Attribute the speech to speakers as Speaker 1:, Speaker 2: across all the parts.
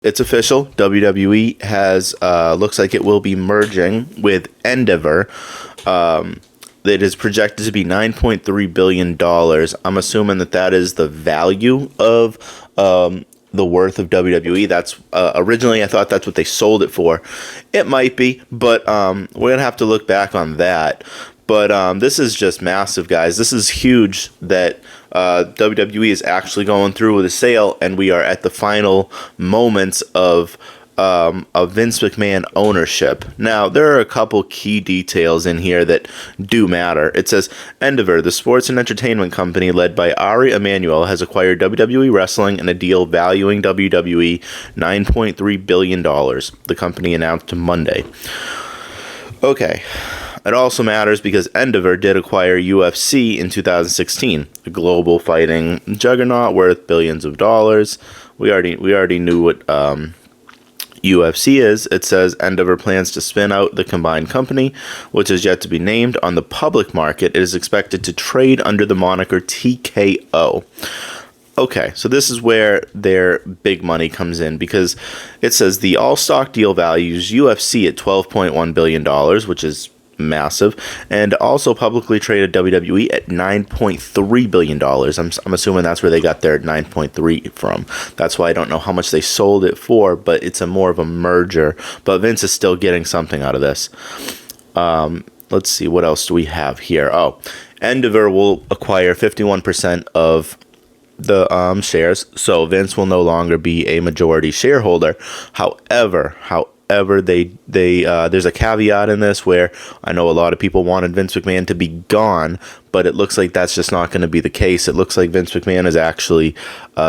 Speaker 1: It's official. WWE has looks like it will be merging with Endeavor. It is projected to be $9.3 billion. I'm assuming that is the value of the worth of WWE. That's originally I thought that's what they sold it for. It might be, but we're gonna have to look back on that. But this is just massive, guys. This is huge that WWE is actually going through with a sale, and we are at the final moments of Vince McMahon ownership. Now, there are a couple key details in here that do matter. It says, Endeavor, the sports and entertainment company led by Ari Emanuel, has acquired WWE Wrestling in a deal valuing WWE $9.3 billion, the company announced Monday. Okay. It also matters because Endeavor did acquire UFC in 2016, a global fighting juggernaut worth billions of dollars. We already knew what UFC is. It says Endeavor plans to spin out the combined company, which is yet to be named, on the public market. It is expected to trade under the moniker TKO. Okay, so this is where their big money comes in, because it says the all-stock deal values UFC at $12.1 billion, which is massive, and also publicly traded WWE at $9.3 billion. I'm assuming that's where they got their 9.3 from. That's why I don't know how much they sold it for, but it's more of a merger. But Vince is still getting something out of this. Let's see, what else do we have here? Oh, Endeavor will acquire 51% of the shares, so Vince will no longer be a majority shareholder. However, there's a caveat in this where I know a lot of people wanted Vince McMahon to be gone, but it looks like that's just not going to be the case. It looks like Vince McMahon has actually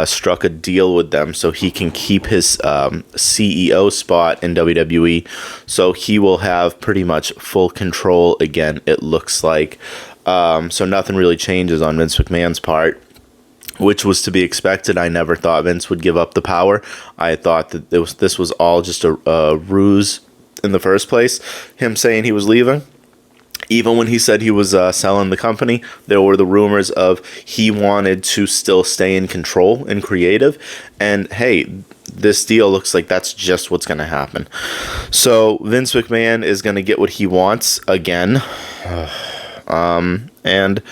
Speaker 1: struck a deal with them so he can keep his CEO spot in WWE. So he will have pretty much full control again, it looks like. So nothing really changes on Vince McMahon's part, which was to be expected. I never thought Vince would give up the power. I thought that this was all just a ruse in the first place. Him saying he was leaving. Even when he said he was selling the company, there were the rumors of he wanted to still stay in control and creative. And hey, this deal looks like that's just what's going to happen. So Vince McMahon is going to get what he wants again. And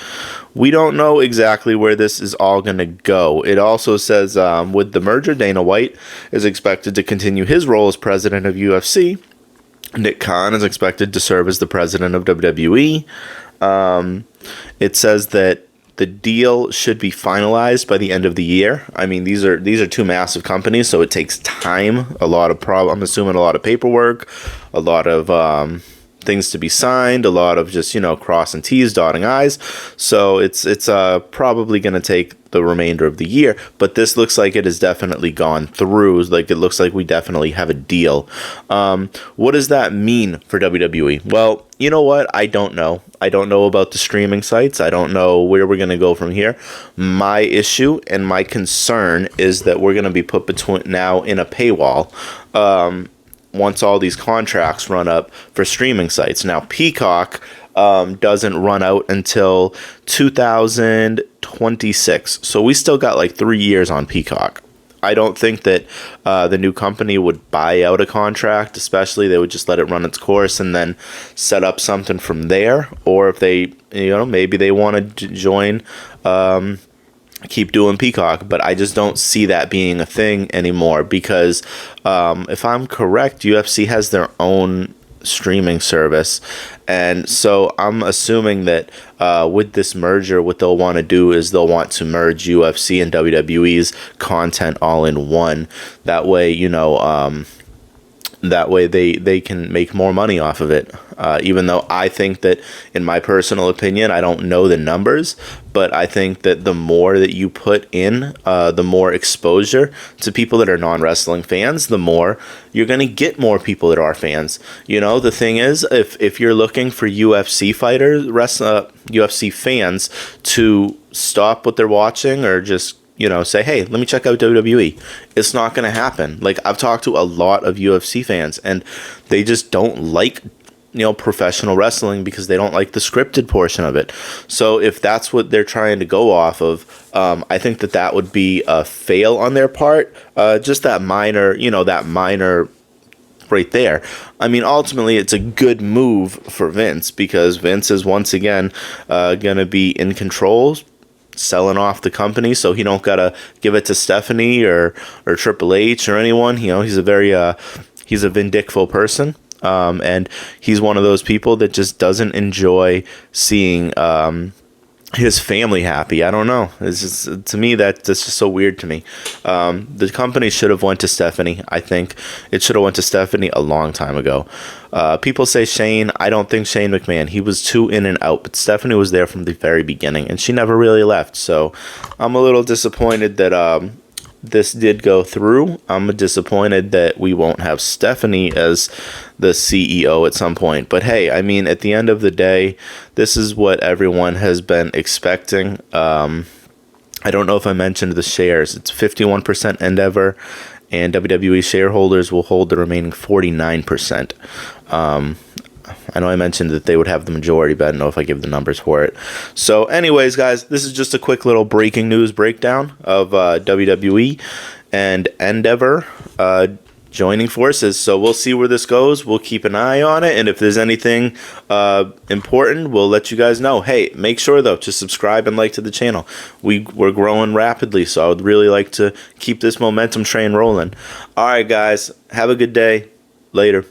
Speaker 1: we don't know exactly where this is all going to go. It also says with the merger, Dana White is expected to continue his role as president of UFC. Nick Khan is expected to serve as the president of WWE. It says that the deal should be finalized by the end of the year. I mean, these are two massive companies, so it takes time. I'm assuming a lot of paperwork, a lot of things to be signed, a lot of just, crossing T's, dotting I's. So it's probably going to take the remainder of the year, but this looks like it has definitely gone through. Like, it looks like we definitely have a deal. What does that mean for WWE? Well, you know what? I don't know. I don't know about the streaming sites. I don't know where we're going to go from here. My issue and my concern is that we're going to be put between now in a paywall. Once all these contracts run up for streaming sites. Now, Peacock doesn't run out until 2026. So we still got like 3 years on Peacock. I don't think that the new company would buy out a contract, especially they would just let it run its course and then set up something from there. Or if they, maybe they want to join, keep doing Peacock, but I just don't see that being a thing anymore because if I'm correct, UFC has their own streaming service, and so I'm assuming that with this merger, what they'll want to do is they'll want to merge UFC and WWE's content all in one. That way, they can make more money off of it. Even though I think that, in my personal opinion, I don't know the numbers, but I think that the more that you put in, the more exposure to people that are non-wrestling fans, the more you're going to get more people that are fans. The thing is, if you're looking for UFC fighters, UFC fans to stop what they're watching or just say, hey, let me check out WWE. It's not going to happen. Like, I've talked to a lot of UFC fans, and they just don't like professional wrestling because they don't like the scripted portion of it. So if that's what they're trying to go off of, I think that would be a fail on their part. Just that minor, right there. I mean, ultimately, it's a good move for Vince because Vince is once again going to be in control, selling off the company, so he don't gotta give it to Stephanie or Triple H or anyone. He's a very he's a vindictful person, and he's one of those people that just doesn't enjoy seeing his family happy. I don't know. It's just, to me, that's just so weird to me. The company should have went to Stephanie. I think it should have went to Stephanie a long time ago. People say Shane. I don't think Shane McMahon. He was too in and out, but Stephanie was there from the very beginning, and she never really left. So I'm a little disappointed that this did go through. I'm disappointed that we won't have Stephanie as the CEO at some point. But hey, I mean, at the end of the day, this is what everyone has been expecting. I don't know if I mentioned the shares. It's 51% Endeavor, and WWE shareholders will hold the remaining 49%. I know I mentioned that they would have the majority, but I don't know if I give the numbers for it. So anyways, guys, this is just a quick little breaking news breakdown of WWE and Endeavor joining forces. So we'll see where this goes. We'll keep an eye on it, and if there's anything important, we'll let you guys know. Hey, make sure, though, to subscribe and like to the channel. We're growing rapidly, so I would really like to keep this momentum train rolling. All right, guys, have a good day. Later.